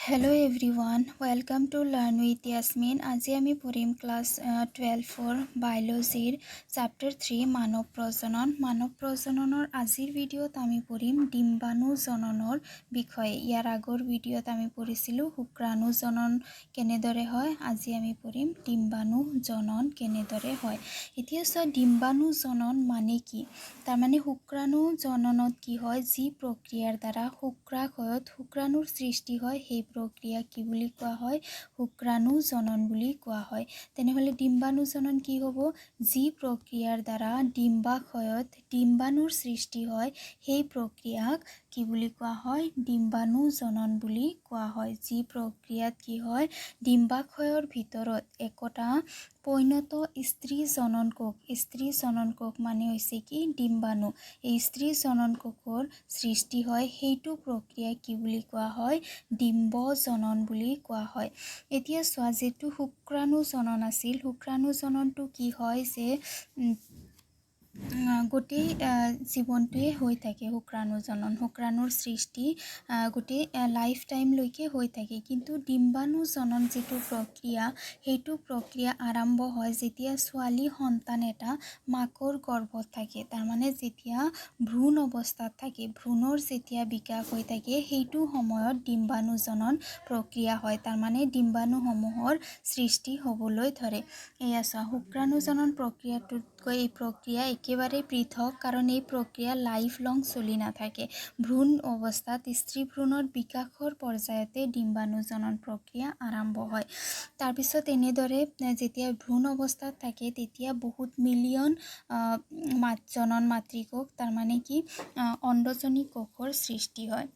Hello everyone, welcome to Learn with Yasmin. আজি আমি পঢ়িম ক্লাছ 12 বায়োলজিৰ চেপ্টাৰ 3 মানৱ প্ৰজনন। মানৱ প্ৰজননৰ আজিৰ ভিডিঅ'ত আমি পঢ়িম ডিম্বাণু জননৰ বিষয়ে। ইয়াৰ আগৰ ভিডিঅ'ত আমি পঢ়িছিলোঁ শুক্ৰাণু জনন কেনেদৰে হয়। আজি আমি পঢ়িম ডিম্বাণু জনন কেনেদৰে হয়। এতিয়া চোৱা ডিম্বাণু জনন মানে কি? তাৰমানে শুক্ৰাণু জননত কি হয়, যি প্ৰক্ৰিয়াৰ দ্বাৰা শুক্ৰাণুৰ সৃষ্টি হয় সেই প্ৰক্ৰিয়া কি বুলি কোৱা হয়? শুক্ৰাণু জনন বুলি কোৱা হয়। তেনেহলে ডিম্বাণু জনন কি হ'ব? যি প্ৰক্ৰিয়াৰ দ্বাৰা ডিম্বাশয়ত ডিম্বাণুৰ সৃষ্টি হয় সেই প্ৰক্ৰিয়াক কি বুলি কোৱা হয়? ডিম্বাণু জনন বুলি কোৱা হয়। যি প্ৰক্ৰিয়াত কি হয়, ডিম্বাশয়ৰ ভিতৰত একোটা পৈণত স্ত্ৰী জনন কোষ মানে হৈছে কি? ডিম্বাণু। এই স্ত্ৰী জনন কোষৰ সৃষ্টি হয় সেইটো প্ৰক্ৰিয়া কি বুলি কোৱা হয়? ডিম্ব জনন বুলি কোৱা হয়। এতিয়া চোৱা, যেটো শুক্ৰাণু জনন আছিল, শুক্ৰাণু জননটো কি হয় যে গোটেই জীৱনটোৱে হৈ থাকে। শুক্ৰাণুৰ সৃষ্টি গোটেই লাইফ টাইমলৈকে হৈ থাকে। কিন্তু ডিম্বাণু জনন যিটো প্ৰক্ৰিয়া, সেইটো প্ৰক্ৰিয়া আৰম্ভ হয় যেতিয়া ছোৱালী সন্তান এটা মাকৰ গৰ্ভত থাকে। তাৰমানে যেতিয়া ভ্ৰূণ অৱস্থাত থাকে, ভ্ৰূণৰ যেতিয়া বিকাশ হৈ থাকে সেইটো সময়ত ডিম্বাণু জনন প্ৰক্ৰিয়া হয়। তাৰমানে ডিম্বাণুসমূহৰ সৃষ্টি হ'বলৈ ধৰে। এয়া চোৱা, শুক্ৰাণু জনন প্ৰক্ৰিয়াটোতকৈ এই প্ৰক্ৰিয়া একেবাৰে পৃথক, কাৰণ এই প্ৰক্ৰিয়া লাইফ লং চলি নাথাকে। ভ্ৰূণ অৱস্থাত স্ত্ৰী ভ্ৰূণৰ বিকাশৰ পৰ্যায়তে ডিম্বাণু জনন প্ৰক্ৰিয়া আৰম্ভ হয়। তাৰপিছত এনেদৰে যেতিয়া ভ্ৰূণ অৱস্থাত থাকে তেতিয়া বহুত মিলিয়ন জনন মাতৃকোষ, তাৰমানে কি অণ্ডজনী কোষৰ সৃষ্টি হয়।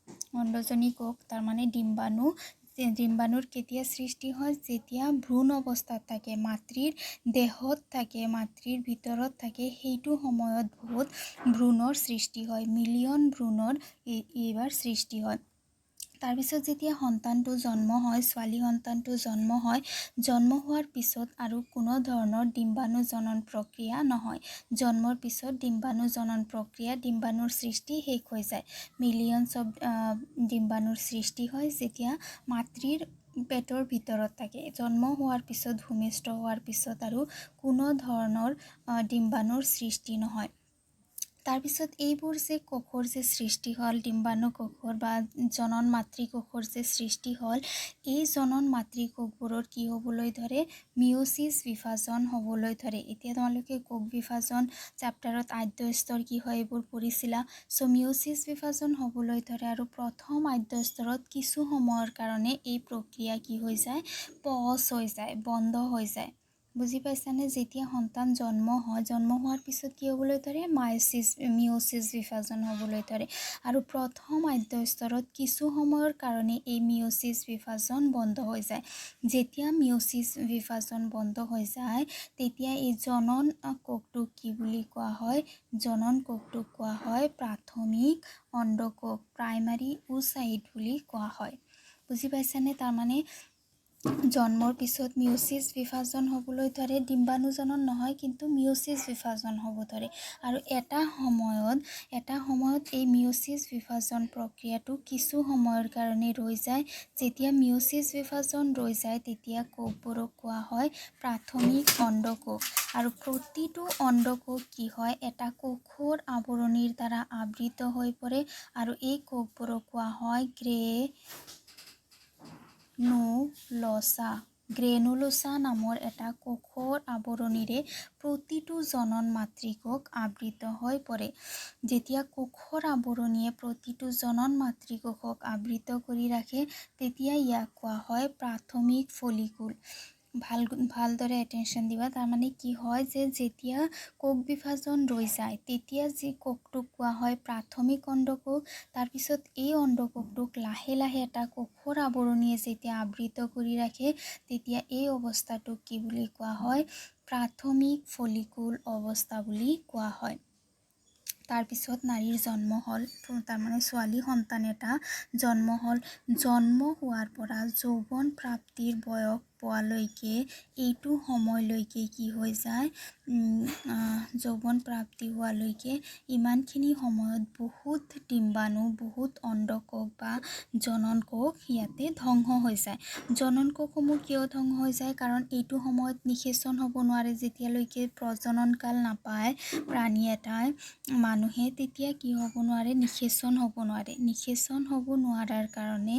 অণ্ডজনী কোষ তাৰমানে ডিম্বাণুৰ কেতিয়া সৃষ্টি হয়? যেতিয়া ভ্ৰূণ অৱস্থাত থাকে, মাতৃৰ দেহত থাকে, মাতৃৰ ভিতৰত থাকে, সেইটো সময়ত বহুত ভ্ৰূণৰ সৃষ্টি হয়। মিলিয়ন ভ্ৰূণৰ এইবাৰ সৃষ্টি হয়। তাৰপিছত যেতিয়া সন্তানটো জন্ম হয়, ছোৱালী সন্তানটো জন্ম হয়, জন্ম হোৱাৰ পিছত আৰু কোনো ধৰণৰ ডিম্বাণু জনন প্ৰক্ৰিয়া নহয়। জন্মৰ পিছত ডিম্বাণু জনন প্ৰক্ৰিয়া, ডিম্বাণুৰ সৃষ্টি শেষ হৈ যায়। মিলিয়নছ অফ ডিম্বাণুৰ সৃষ্টি হয় যেতিয়া মাতৃৰ পেটৰ ভিতৰত থাকে। জন্ম হোৱাৰ পিছত, ভূমিষ্ঠ হোৱাৰ পিছত আৰু কোনো ধৰণৰ ডিম্বাণুৰ সৃষ্টি নহয়। তাৰপিছত এইবোৰ যে কোষৰ যে সৃষ্টি হ'ল, ডিম্বাণু কোষৰ বা জনন মাতৃকোষৰ যে সৃষ্টি হ'ল, এই জনন মাতৃকোষবোৰৰ কি হ'বলৈ ধৰে? মিঅ'চিছ বিভাজন হ'বলৈ ধৰে। এতিয়া তোমালোকে কোষ বিভাজন চেপ্টাৰত আদ্য স্তৰ কি হয় এইবোৰ পঢ়িছিলা। মিঅ'চিছ বিভাজন হ'বলৈ ধৰে আৰু প্ৰথম আদ্য স্তৰত কিছু সময়ৰ কাৰণে এই প্ৰক্ৰিয়া কি হৈ যায়? পজ হৈ যায়, বন্ধ হৈ যায়। বুজি পাইছানে? যেতিয়া সন্তান জন্ম হয়, জন্ম হোৱাৰ পিছত কি হ'বলৈ ধৰে? মিঅ'চিছ বিভাজন হ'বলৈ ধৰে। আৰু প্ৰথম আদ্য স্তৰত কিছু সময়ৰ কাৰণে এই মিঅ'চিছ বিভাজন বন্ধ হৈ যায়। যেতিয়া মিঅ'চিছ বিভাজন বন্ধ হৈ যায় তেতিয়া এই জনন কোষটোক কি বুলি কোৱা হয়? জনন কোষটোক কোৱা হয় প্ৰাথমিক অণ্ডকোষ, প্ৰাইমাৰী ওচাইট বুলি কোৱা হয়। বুজি পাইছানে? তাৰমানে জন্মৰ পিছত মিঅ'চিছ বিভাজন হ'বলৈ ধৰে, ডিম্বাণু জনন নহয় কিন্তু মিঅ'চিছ বিভাজন হ'ব ধৰে। আৰু এটা সময়ত এই মিঅ'চিছ বিভাজন প্ৰক্ৰিয়াটো কিছু সময়ৰ কাৰণে ৰৈ যায়। যেতিয়া মিঅ'চিছ বিভাজন ৰৈ যায় তেতিয়া কোষবোৰক কোৱা হয় প্ৰাথমিক অণ্ডকোষ। আৰু প্ৰতিটো অণ্ডকোষ কি হয়? এটা কোষৰ আৱৰণিৰ দ্বাৰা আবৃত হৈ পৰে আৰু এই কোষবোৰক কোৱা হয় গ্ৰেনুলোচা নামৰ এটা কোষৰ আৱৰণিৰে প্ৰতিটো জনন মাতৃকোষ আবৃত হৈ পৰে। যেতিয়া কোষৰ আৱৰণিয়ে প্ৰতিটো জনন মাতৃকোষক আবৃত কৰি ৰাখে তেতিয়া ইয়াক কোৱা হয় প্ৰাথমিক ফলিকুল। ভালদৰে এটেনশ্যন দিবা। তাৰমানে কি হয় যে যেতিয়া কোষ বিভাজন ৰৈ যায় তেতিয়া যি কোষটোক কোৱা হয় প্ৰাথমিক অণ্ডকোষ। তাৰপিছত এই অণ্ডকোষটোক লাহে লাহে এটা কোষৰ আৱৰণিয়ে যেতিয়া আবৃত কৰি ৰাখে তেতিয়া এই অৱস্থাটোক কি বুলি কোৱা হয়? প্ৰাথমিক ফলিকুল অৱস্থা বুলি কোৱা হয়। তাৰপিছত নাৰীৰ জন্ম হ'ল, তাৰমানে ছোৱালী সন্তান এটা জন্ম হ'ল। জন্ম হোৱাৰ পৰা যৌৱন প্ৰাপ্তিৰ বয়স পোৱালৈকে এইটো সময়লৈকে কি হৈ যায় যৌৱন প্ৰাপ্তি হোৱালৈকে ইমানখিনি সময়ত বহুত ডিম্বাণু বহুত অণ্ডকোষ বা জননকোষ ইয়াতে ধ্বংস হৈ যায়। জননকোষসমূহ কিয় ধ্বংস হৈ যায়? কাৰণ এইটো সময়ত নিষেচন হ'ব নোৱাৰে। যেতিয়ালৈকে প্ৰজননকাল নাপায় প্ৰাণী এটাই মানুহে তেতিয়া কি হ'ব নোৱাৰে? নিষেচন হ'ব নোৱাৰে। নিষেচন হ'ব নোৱাৰাৰ কাৰণে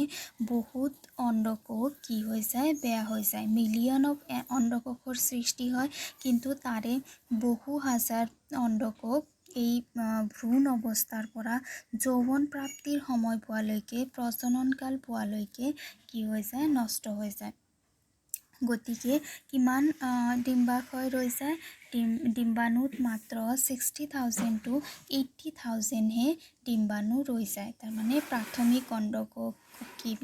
বহুত অণ্ডকোষ কি হৈ যায়? বেয়া হৈ যায়। মিলিয়ন অফ অণ্ডকোষৰ সৃষ্টি হয়, কিন্তু তাৰে বহু হাজাৰ অণ্ডকোষ এই ভ্ৰূণ অৱস্থাৰ পৰা যৌৱন প্ৰাপ্তিৰ সময় পোৱালৈকে প্ৰজননকাল পোৱালৈকে কি হৈ যায়? নষ্ট হৈ যায়। গতিকে কিমান ডিম্বাশয় ৰৈ যায়? ডিম্বাণুত মাত্ৰ 60,000 to 80,000হে ডিম্বাণু ৰৈ যায়। তাৰমানে প্ৰাথমিক অণ্ডকোষ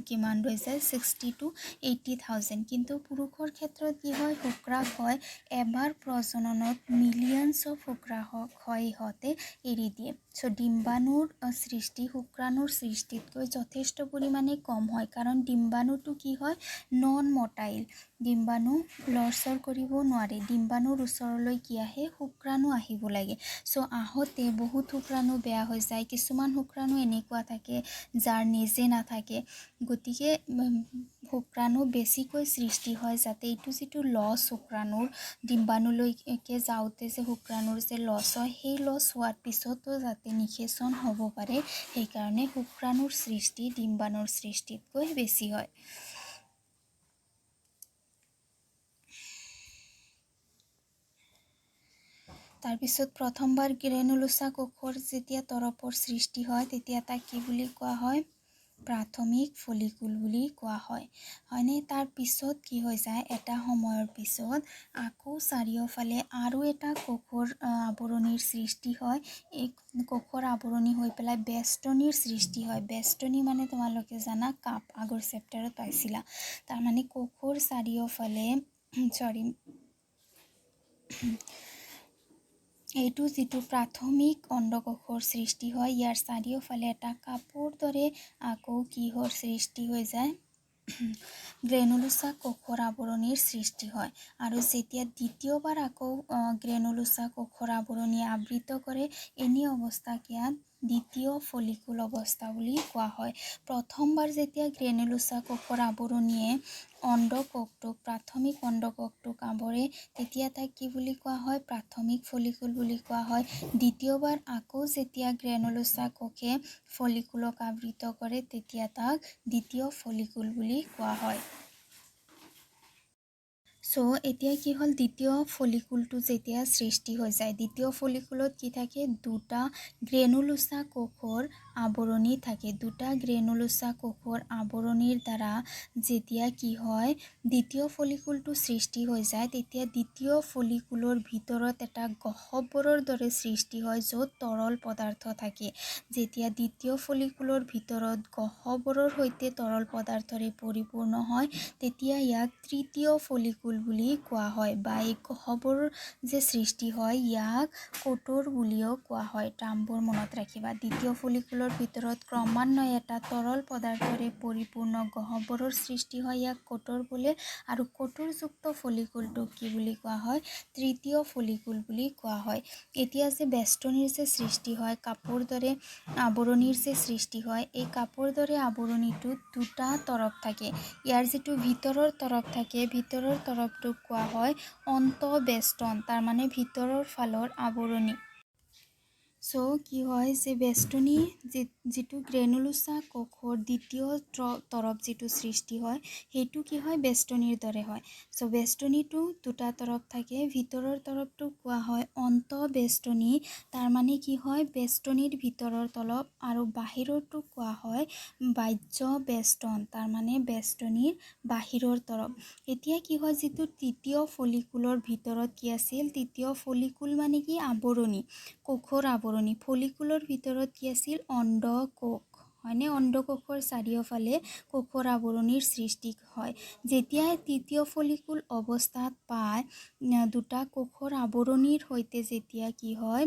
কিমান ৰৈ যায়? 60 to 80,000। কিন্তু পুৰুষৰ ক্ষেত্ৰত কি হয়? শুক্ৰাশয় এবাৰ প্ৰজননত মিলিয়নছ অফ শুক্ৰাশয় ইহঁতে এৰি দিয়ে। চ' ডিম্বাণুৰ সৃষ্টি শুক্ৰাণুৰ সৃষ্টিতকৈ যথেষ্ট পৰিমাণে কম হয়, কাৰণ ডিম্বাণুটো কি হয়? নন মটাইল। ডিম্বাণু লৰচৰ কৰিব নোৱাৰে। ডিম্বাণুৰ ওচৰলৈ কি আহে? শুক্ৰাণু আহিব লাগে। চ' আহোঁতে বহুত শুক্ৰাণু বেয়া হৈ যায়। কিছুমান শুক্ৰাণু এনেকুৱা থাকে যাৰ নিজে নাথাকে। গতিকে শুক্ৰাণু বেছিকৈ সৃষ্টি হয় যাতে এইটো যিটো লছ শুক্ৰাণুৰ ডিম্বাণুলৈকে যাওঁতে যে শুক্ৰাণুৰ যে লছ হয়, সেই লছ হোৱাৰ পিছতো যাতে নিষেচন হ'ব পাৰে, সেইকাৰণে শুক্ৰাণুৰ সৃষ্টি ডিম্বাণুৰ সৃষ্টিতকৈ বেছি হয়। তাৰপিছত প্ৰথমবাৰ গ্ৰেনুলোচা কোষৰ যেতিয়া তৰপৰ সৃষ্টি হয় তেতিয়া তাক কি বুলি কোৱা হয়? প্ৰাথমিক ফলিকুল বুলি কোৱা হয়। হয়নে? তাৰ পিছত কি হৈ যায়? এটা সময়ৰ পিছত আকৌ চাৰিওফালে আৰু এটা কোষৰ আৱৰণিৰ সৃষ্টি হয়। এই কোষৰ আৱৰণি হৈ পেলাই বেষ্টনীৰ সৃষ্টি হয়। বেষ্টনী মানে তোমালোকে জানা কাপ, আগৰ চেপ্টাৰত পাইছিলা। তাৰমানে কোষৰ চাৰিওফালে এইটো যিটো প্ৰাথমিক অণ্ডকোষৰ সৃষ্টি হয়, ইয়াৰ চাৰিওফালে এটা কাপোৰ দৰে আকৌ কিহৰ সৃষ্টি হৈ যায়? গ্ৰেনুলোচা কোষৰ আৱৰণিৰ সৃষ্টি হয়। আৰু যেতিয়া দ্বিতীয়বাৰ আকৌ গ্ৰেনুলোচা কোষৰ আৱৰণি আবৃত কৰে, এনে অৱস্থাক ইয়াত দ্বিতীয় ফলিকুল অৱস্থা বুলি কোৱা হয়। প্ৰথমবাৰ যেতিয়া গ্ৰেনুলোচা কোষৰ আৱৰণিয়ে অণ্ডকোষটোক প্ৰাথমিক অণ্ডকোষটোক আৱৰে তেতিয়া তাক কি বুলি কোৱা হয়? প্ৰাথমিক ফলিকুল বুলি কোৱা হয়। দ্বিতীয়বাৰ আকৌ যেতিয়া গ্ৰেনুলোচা কোষে ফলিকুলক আবৃত কৰে তেতিয়া তাক দ্বিতীয় ফলিকুল বুলি কোৱা হয়। চ' এতিয়া কি হ'ল? দ্বিতীয় ফলিকুলটো যেতিয়া সৃষ্টি হৈ যায়, দ্বিতীয় ফলিকুলত কি থাকে? দুটা গ্ৰেনুলোচা কোষৰ আৱৰণি থাকে। দুটা গ্ৰেনুলোচা কোষৰ আৱৰণিৰ দ্বাৰা যেতিয়া কি হয়? দ্বিতীয় ফলিকুলটো সৃষ্টি হৈ যায়, তেতিয়া দ্বিতীয় ফলিকুলৰ ভিতৰত এটা গহ্বৰৰ দৰে সৃষ্টি হয় য'ত তৰল পদাৰ্থ থাকে। যেতিয়া দ্বিতীয় ফলিকুলৰ ভিতৰত গহ্বৰৰ সৈতে তৰল পদাৰ্থৰে পৰিপূৰ্ণ হয়, তেতিয়া ইয়াক তৃতীয় ফলিকুল বুলি কোৱা হয়, বা এই গহ্বৰৰ যে সৃষ্টি হয় ইয়াক কোটৰ বুলিও কোৱা হয়। টাৰ্মবোৰ মনত ৰাখিবা। দ্বিতীয় ফলিকুলৰ ভিতৰত ক্ৰমান্বয়ে এটা তৰল পদাৰ্থৰে পৰিপূৰ্ণ গহ্বৰৰ সৃষ্টি হয়, ইয়াক কোটৰ বোলে। আৰু কোটৰযুক্ত ফলিকুলটোক কি বুলি কোৱা হয়? তৃতীয় ফলিকুল বুলি কোৱা হয়। এতিয়া যে বেষ্টনীৰ যে সৃষ্টি হয়, কাপোৰ দৰে আৱৰণিৰ যে সৃষ্টি হয়, এই কাপোৰ দৰে আৱৰণিটোত দুটা তৰপ থাকে। ইয়াৰ যিটো ভিতৰৰ তৰপ থাকে, ভিতৰৰ তৰপটোক কোৱা হয় অন্তঃবেষ্টন, তাৰমানে ভিতৰৰ ফালৰ আৱৰণি। চ' কি হয় যে বেষ্টনী যিটো গ্ৰেনুলোচা কোষৰ দ্বিতীয় তৰপ যিটো সৃষ্টি হয়, সেইটো কি হয়? বেষ্টনীৰ দৰে হয়। চ' বেষ্টনীটো দুটা তৰপ থাকে। ভিতৰৰ তৰপটোক কোৱা হয় অন্তঃবেষ্টনী, তাৰমানে কি হয়? বেষ্টনীৰ ভিতৰৰ তৰপ, আৰু বাহিৰৰটোক কোৱা হয় বাহ্য বেষ্টন, তাৰমানে বেষ্টনীৰ বাহিৰৰ তৰপ। এতিয়া কি হয়? যিটো তৃতীয় ফলিকুলৰ ভিতৰত কি আছিল? তৃতীয় ফলিকুল মানে কি? আৱৰণি, কোষৰ আৱৰণি। ফলিকুলৰ ভিতৰত কি আছিল? অণ্ডকোষ, হয়নে? অণ্ডকোষৰ চাৰিওফালে কোষৰ আৱৰণিৰ সৃষ্টি হয়। যেতিয়া তৃতীয় ফলিকুল অৱস্থাত পায়, দুটা কোষৰ আৱৰণিৰ সৈতে যেতিয়া কি হয়?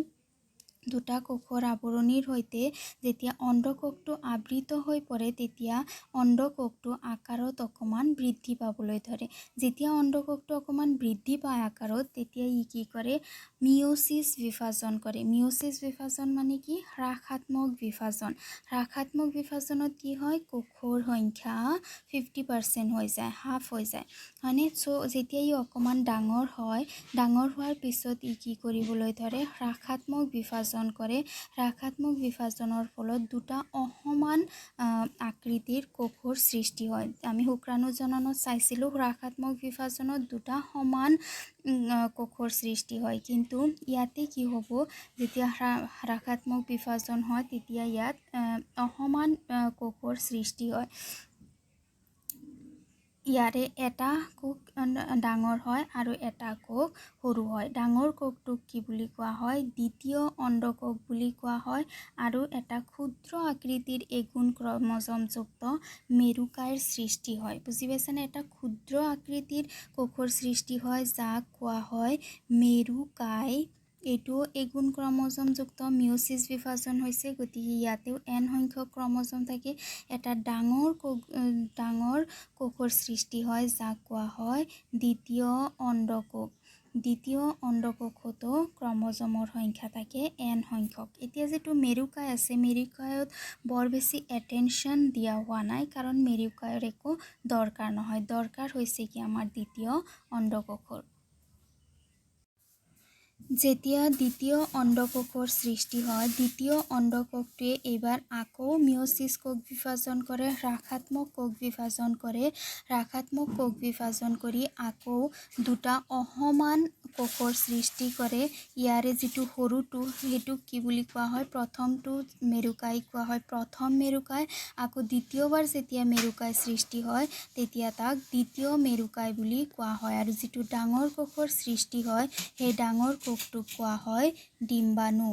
দুটা কোষৰ আৱৰণিৰ সৈতে যেতিয়া অণ্ডকোষটো আবৃত হৈ পৰে তেতিয়া অণ্ডকোষটো আকাৰত অকণমান বৃদ্ধি পাবলৈ ধৰে। যেতিয়া অণ্ডকোষটো অকণমান বৃদ্ধি পায় আকাৰত তেতিয়া ই কি কৰে, মিঅ'চিছ বিভাজন কৰে। মিঅ'চিছ বিভাজন মানে কি, হ্ৰাসাত্মক বিভাজন। হ্ৰাসাত্মক বিভাজনত কি হয়, কোষৰ সংখ্যা 50% হৈ যায়, হাফ হৈ যায় হয়নে। যেতিয়া ই অকণমান ডাঙৰ হয়, ডাঙৰ হোৱাৰ পিছত ই কি কৰিবলৈ ধৰে, হ্ৰাসাত্মক বিভাজন কৰে। হ্ৰাসাত্মক বিভাজনৰ ফলত দুটা অসমান আকৃতিৰ কোষৰ সৃষ্টি হয়। আমি শুক্ৰাণু জননত চাইছিলোঁ হ্ৰাসাত্মক বিভাজনত দুটা সমান কোষৰ সৃষ্টি হয়, কিন্তু ইয়াতে কি হ'ব, যেতিয়া হ্ৰাসাত্মক বিভাজন হয় তেতিয়া ইয়াত অসমান কোষৰ সৃষ্টি হয়। ইয়াৰে এটা কোষ ডাঙৰ হয় আৰু এটা কোষ সৰু হয়। ডাঙৰ কোষটোক কি বুলি কোৱা হয়, দ্বিতীয় অণ্ডকোষ বুলি কোৱা হয় আৰু এটা ক্ষুদ্ৰ আকৃতিৰ এগুণ ক্ৰমজমযুক্ত মেৰুকাইৰ সৃষ্টি হয়। বুজি পাইছেনে? এটা ক্ষুদ্ৰ আকৃতিৰ কোষৰ সৃষ্টি হয় যাক কোৱা হয় মেৰুকাই। এইটো এগুণ ক্ৰমজমযুক্ত মিঅ'চিছ বিভাজন হৈছে, গতিকে ইয়াতেও n সংখ্যক ক্ৰমজম থাকে। এটা ডাঙৰ কোষৰ সৃষ্টি হয় যাক কোৱা হয় দ্বিতীয় অণ্ডকোষ। দ্বিতীয় অণ্ডকোষতো ক্ৰমজমৰ সংখ্যা থাকে n সংখ্যক। এতিয়া যিটো মেৰুকাই আছে, মেৰুকায়ত বৰ বেছি এটেনশ্যন দিয়া হোৱা নাই, কাৰণ মেৰুকায়ৰ একো দৰকাৰ নহয়। দৰকাৰ হৈছে কি আমাৰ দ্বিতীয় অণ্ডকোষৰ। যেতিয়া দ্বিতীয় অণ্ডকোষৰ সৃষ্টি হয়, দ্বিতীয় অণ্ডকোষটোৱে এইবাৰ আকৌ মিঅ'চিছ কোষ বিভাজন কৰে, হ্ৰাসাত্মক কোষ বিভাজন কৰে। হ্ৰাসাত্মক কোষ বিভাজন কৰি আকৌ দুটা অসমান কোষৰ সৃষ্টি কৰে। ইয়াৰে যিটো সৰুটো সেইটোক কি বুলি কোৱা হয়, প্ৰথমটো মেৰুকাই কোৱা হয় প্ৰথম মেৰুকাই। আকৌ দ্বিতীয়বাৰ যেতিয়া মেৰুকাই সৃষ্টি হয় তেতিয়া তাক দ্বিতীয় মেৰুকাই বুলি কোৱা হয়। আৰু যিটো ডাঙৰ কোষৰ সৃষ্টি হয় সেই ডাঙৰ কোষটোক কোৱা হয় ডিম্বাণু।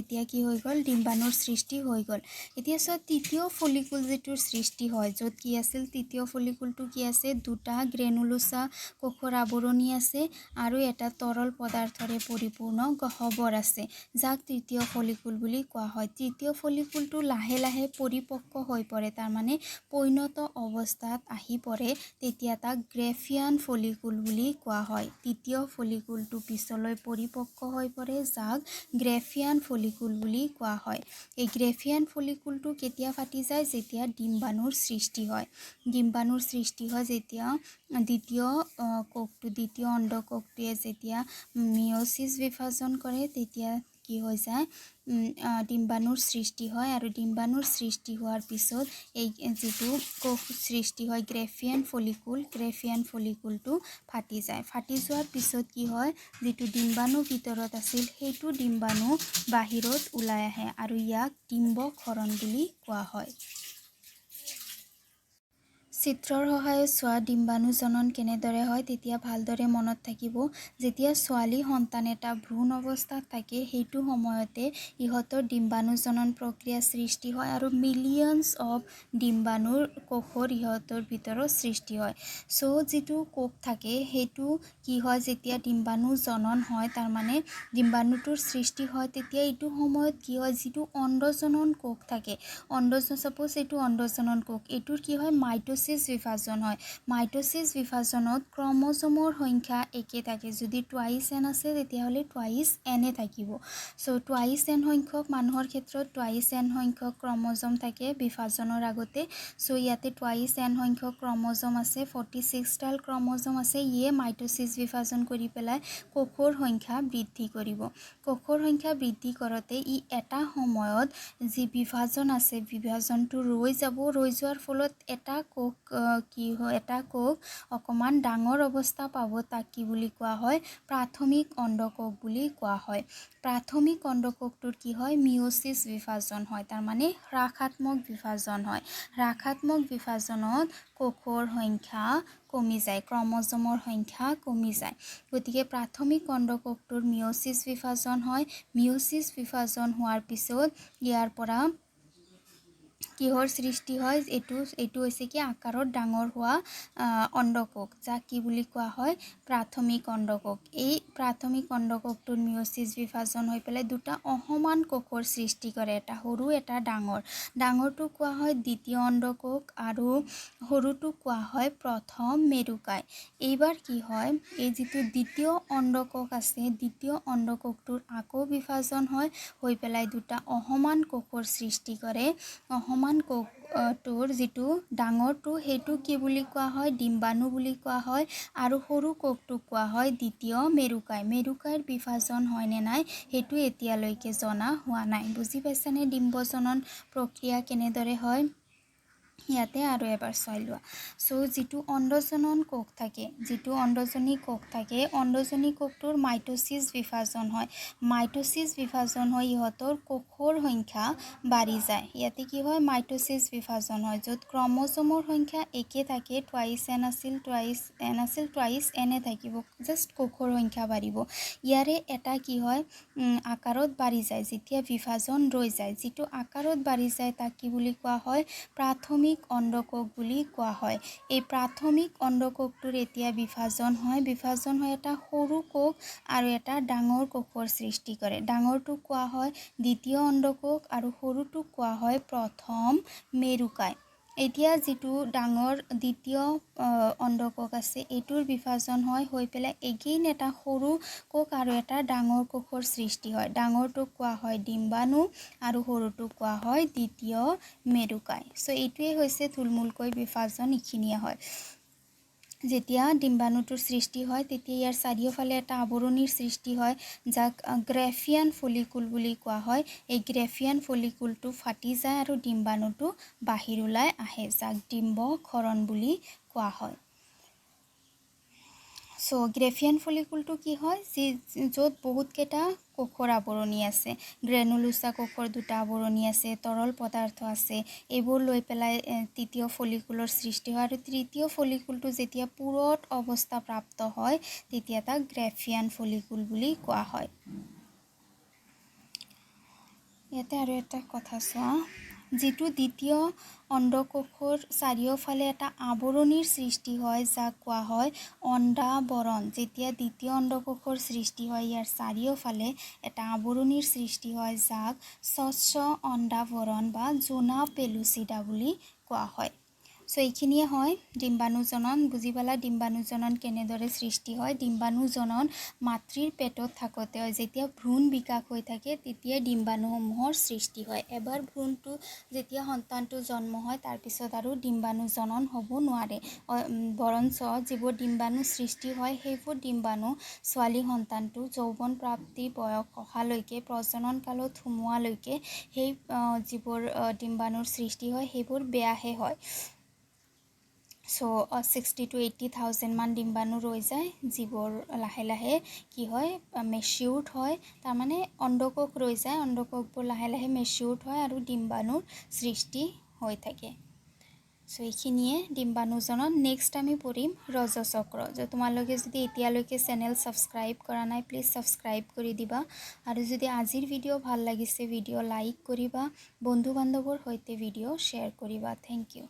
এতিয়া কি হৈ গ'ল, ডিম্বাণুৰ সৃষ্টি হৈ গ'ল। এতিয়া তৃতীয় ফলিকুল যিটোৰ সৃষ্টি হয়, য'ত কি আছিল, তৃতীয় ফলিকুলটো কি আছে, দুটা গ্ৰেনুলোচা কোষৰ আৱৰণি আছে আৰু এটা তৰল পদাৰ্থৰে পৰিপূৰ্ণ গহ্বৰ আছে, যাক তৃতীয় ফলিকুল বুলি কোৱা হয়। তৃতীয় ফলিকুলটো লাহে লাহে পৰিপক্ক হৈ পৰে, তাৰমানে পৈণত অৱস্থাত আহি পৰে, তেতিয়া তাক গ্ৰেফিয়ান ফলিকুল বুলি কোৱা হয়। তৃতীয় ফলিকুলটো পিছলৈ পৰিপক্ক হৈ পৰে, যাক গ্ৰেফিয়ান ফলিকুল বুলি কোৱা হয়। এই গ্ৰেফিয়ান ফলিকুলটো কেতিয়া ফাটি যায়, যেতিয়া ডিম্বাণুৰ সৃষ্টি হয়। ডিম্বাণুৰ সৃষ্টি হয় যেতিয়া দ্বিতীয় কোষটো, দ্বিতীয় অণ্ডকোষটোৱে যেতিয়া মিঅ'চিছ বিভাজন কৰে তেতিয়া কি হৈ যায়, ডিম্বাণুৰ সৃষ্টি হয়। আৰু ডিম্বাণুৰ সৃষ্টি হোৱাৰ পিছত এই যিটো কোষ সৃষ্টি হয় গ্ৰেফিয়ান ফলিকুল, গ্ৰেফিয়ান ফলিকুলটো ফাটি যায়। ফাটি যোৱাৰ পিছত কি হয়, যিটো ডিম্বাণু ভিতৰত আছিল সেইটো ডিম্বাণু বাহিৰত ওলাই আহে আৰু ইয়াক ডিম্বক্ষৰণ বুলি কোৱা হয়। চিত্ৰৰ সহায়ত চোৱা ডিম্বাণু জনন কেনেদৰে হয়, তেতিয়া ভালদৰে মনত থাকিব। যেতিয়া ছোৱালী সন্তান এটা ভ্ৰূণ অৱস্থাত থাকে সেইটো সময়তে ইহঁতৰ ডিম্বাণু জনন প্ৰক্ৰিয়া সৃষ্টি হয় আৰু মিলিয়নছ অফ ডিম্বাণুৰ কোষৰ ইহঁতৰ ভিতৰত সৃষ্টি হয়। যিটো কোষ থাকে সেইটো কি হয়, যেতিয়া ডিম্বাণু জনন হয়, তাৰমানে ডিম্বাণুটোৰ সৃষ্টি হয়, তেতিয়া এইটো সময়ত কি হয়, যিটো অণ্ডজনন কোষ থাকে, চাপোজ এইটো অণ্ডজনন কোষ, এইটোৰ কি হয়, মাইটোচিছ বিভাজন হয়। মাইটোচিছ বিভাজনত ক্ৰমজমৰ সংখ্যা একে থাকে। যদি টুৱাইছ n আছে তেতিয়াহ'লে টুৱাইছ n থাকিব। টুৱাইছ n সংখ্যক মানুহৰ ক্ষেত্ৰত টুৱাইছ n সংখ্যক ক্ৰমজম থাকে বিভাজনৰ আগতে। ইয়াতে টুৱাইছ n সংখ্যক ক্ৰমজম আছে, 46ডাল ক্ৰমজম আছে। ইয়ে মাইটোচিছ বিভাজন কৰি পেলাই কোষৰ সংখ্যা বৃদ্ধি কৰিব। কোষৰ সংখ্যা বৃদ্ধি কৰোঁতে ই এটা সময়ত যি বিভাজন আছে বিভাজনটো ৰৈ যাব, ৰৈ যোৱাৰ ফলত এটা কোষ অকণমান ডাঙৰ অৱস্থা পাব, তাক কি বুলি কোৱা হয়, প্ৰাথমিক অণ্ডকোষ বুলি কোৱা হয়। প্ৰাথমিক অণ্ডকোষটোৰ কি হয়, মিঅ'চিছ বিভাজন হয়, তাৰমানে হ্ৰাসাত্মক বিভাজন হয়। হ্ৰাসাত্মক বিভাজনত কোষৰ সংখ্যা কমি যায়, ক্ৰমজমৰ সংখ্যা কমি যায়। গতিকে প্ৰাথমিক অণ্ডকোষটোৰ মিঅ'চিছ বিভাজন হয়। মিঅ'চিছ বিভাজন হোৱাৰ পিছত ইয়াৰ পৰা কিহৰ সৃষ্টি হয় এইটো হৈছে কি আকাৰত ডাঙৰ হোৱা অণ্ডকোষ, যাক কি বুলি কোৱা হয় প্ৰাথমিক অণ্ডকোষ। এই প্ৰাথমিক অণ্ডকোষটোৰ মিয়'চিছ বিভাজন হৈ পেলাই দুটা অসমান কোষৰ সৃষ্টি কৰে, এটা সৰু এটা ডাঙৰ। ডাঙৰটো কোৱা হয় দ্বিতীয় অণ্ডকোষ আৰু সৰুটো কোৱা হয় প্ৰথম মেৰুকায়। এইবাৰ কি হয়, এই যিটো দ্বিতীয় অণ্ডকোষ আছে, দ্বিতীয় অণ্ডকোষটোৰ আকৌ বিভাজন হয় হৈ পেলাই দুটা অসমান কোষৰ সৃষ্টি কৰে। অসমান কোষটোৰ যিটো ডাঙৰটো সেইটো কি বুলি কোৱা হয় ডিম্বাণু বুলি কোৱা হয়, আৰু সৰু কোষটোক কোৱা হয় দ্বিতীয় মেৰুকায়। মেৰুকায়ৰ বিভাজন হয় নে নাই সেইটো এতিয়ালৈকে জনা হোৱা নাই। বুজি পাইছানে ডিম্বজনন প্ৰক্ৰিয়া কেনেদৰে হয়? ইয়াতে আৰু এবাৰ চাই লোৱা। যিটো অণ্ডজনন কোষ থাকে, যিটো অণ্ডজনী কোষ থাকে, অণ্ডজনী কোষটোৰ মাইট'চিছ বিভাজন হয়। মাইট'চিছ বিভাজন হৈ ইহঁতৰ কোষৰ সংখ্যা বাঢ়ি যায়। ইয়াতে কি হয় মাইট'চিছ বিভাজন হয়, য'ত ক্ৰম'জমৰ সংখ্যা একে থাকে, টুৱাইছ এন আছিল টুৱাইছ এনে থাকিব, জাষ্ট কোষৰ সংখ্যা বাঢ়িব। ইয়াৰে এটা কি হয় আকাৰত বাঢ়ি যায় যেতিয়া বিভাজন ৰৈ যায়। যিটো আকাৰত বাঢ়ি যায় তাক কি বুলি কোৱা হয় প্ৰাথমিক অণ্ডকোষ বুলি কোৱা হয়। এই প্ৰাথমিক অণ্ডকোষটোৰ এতিয়া বিভাজন হয় এটা সৰু কোষ আৰু এটা ডাঙৰ কোষৰ সৃষ্টি কৰে। ডাঙৰটোক কোৱা হয় দ্বিতীয় অণ্ডকোষ আৰু সৰুটোক কোৱা হয় প্ৰথম মেৰুকায়। এতিয়া যিটো ডাঙৰ দ্বিতীয় অণ্ডকোষ আছে এইটোৰ বিভাজন হয় হৈ পেলাই এগেইন এটা সৰু কোষ আৰু এটা ডাঙৰ কোষৰ সৃষ্টি হয়। ডাঙৰটোক কোৱা হয় ডিম্বাণু আৰু সৰুটোক কোৱা হয় দ্বিতীয় মেৰুকায়। এইটোৱে হৈছে থুলমূলকৈ বিভাজন এইখিনিয়ে হয়। যেতিয়া ডিম্বাণুটোৰ সৃষ্টি হয় তেতিয়া ইয়াৰ চাৰিওফালে এটা আৱৰণিৰ সৃষ্টি হয়, যাক গ্ৰেফিয়ান ফলিকুল বুলি কোৱা হয়। এই গ্ৰেফিয়ান ফলিকুলটো ফাটি যায় আৰু ডিম্বাণুটো বাহিৰ ওলাই আহে, যাক ডিম্বক্ষৰণ বুলি কোৱা হয়। গ্ৰেফিয়ান ফলিকুলটো কি হয়, য'ত বহুতকেইটা কোষৰ আৱৰণি আছে। গ্ৰেনুলোচা কোষৰ দুটা আৱৰণি আছে, তৰল পদাৰ্থ আছে, এইবোৰ লৈ পেলাই তৃতীয় ফলিকুলৰ সৃষ্টি হয়। আৰু তৃতীয় ফলিকুলটো যেতিয়া পূৰঠ অৱস্থা প্ৰাপ্ত হয় তেতিয়া তাক গ্ৰেফিয়ান ফলিকুল বুলি কোৱা হয়। ইয়াতে আৰু এটা কথা চোৱা, যিটো দ্বিতীয় অণ্ডকোষৰ চাৰিওফালে এটা আৱৰণিৰ সৃষ্টি হয় যাক কোৱা হয় অণ্ডাবৰণ। যেতিয়া দ্বিতীয় অণ্ডকোষৰ সৃষ্টি হয় ইয়াৰ চাৰিওফালে এটা আৱৰণিৰ সৃষ্টি হয় যাক স্বচ্ছ অণ্ডাবৰণ বা জোনা পেলুচিডা বুলি কোৱা হয়। এইখিনিয়ে হয় ডিম্বাণুজনন। বুজি পালা ডিম্বাণুজনন কেনেদৰে সৃষ্টি হয়? ডিম্বাণুজনন মাতৃৰ পেটত থাকোঁতে হয়, যেতিয়া ভ্ৰূণ বিকাশ হৈ থাকে তেতিয়াই ডিম্বাণুসমূহৰ সৃষ্টি হয়। এবাৰ ভ্ৰূণটো যেতিয়া সন্তানটো জন্ম হয় তাৰপিছত আৰু ডিম্বাণুজনন হ'ব নোৱাৰে, বৰঞ্চ যিবোৰ ডিম্বাণু সৃষ্টি হয় সেইবোৰ ডিম্বাণু ছোৱালী সন্তানটো যৌৱন প্ৰাপ্তি বয়স অহালৈকে, প্ৰজনন কালত সোমোৱালৈকে সেই যিবোৰ ডিম্বাণুৰ সৃষ্টি হয় সেইবোৰ বেয়াহে হয়। 60 to 80,000 মান ডিম্বাণু ৰৈ যায়, যিবোৰ লাহে লাহে কি হয় মেচিউৰ্ড হয়, তাৰমানে অণ্ডকোষ ৰৈ যায়, অণ্ডকোষবোৰ লাহে লাহে মেচিউৰ্ড হয় আৰু ডিম্বাণুৰ সৃষ্টি হৈ থাকে। এইখিনিয়ে ডিম্বাণুজনন। নেক্সট আমি পঢ়িম ৰজচক্ৰ। তোমালোকে যদি এতিয়ালৈকে চেনেল ছাবস্ক্ৰাইব কৰা নাই প্লিজ ছাবস্ক্ৰাইব কৰি দিবা, আৰু যদি আজিৰ ভিডিঅ' ভাল লাগিছে ভিডিঅ' লাইক কৰিবা, বন্ধু বান্ধৱৰ সৈতে ভিডিঅ' শ্বেয়াৰ কৰিবা। Thank U.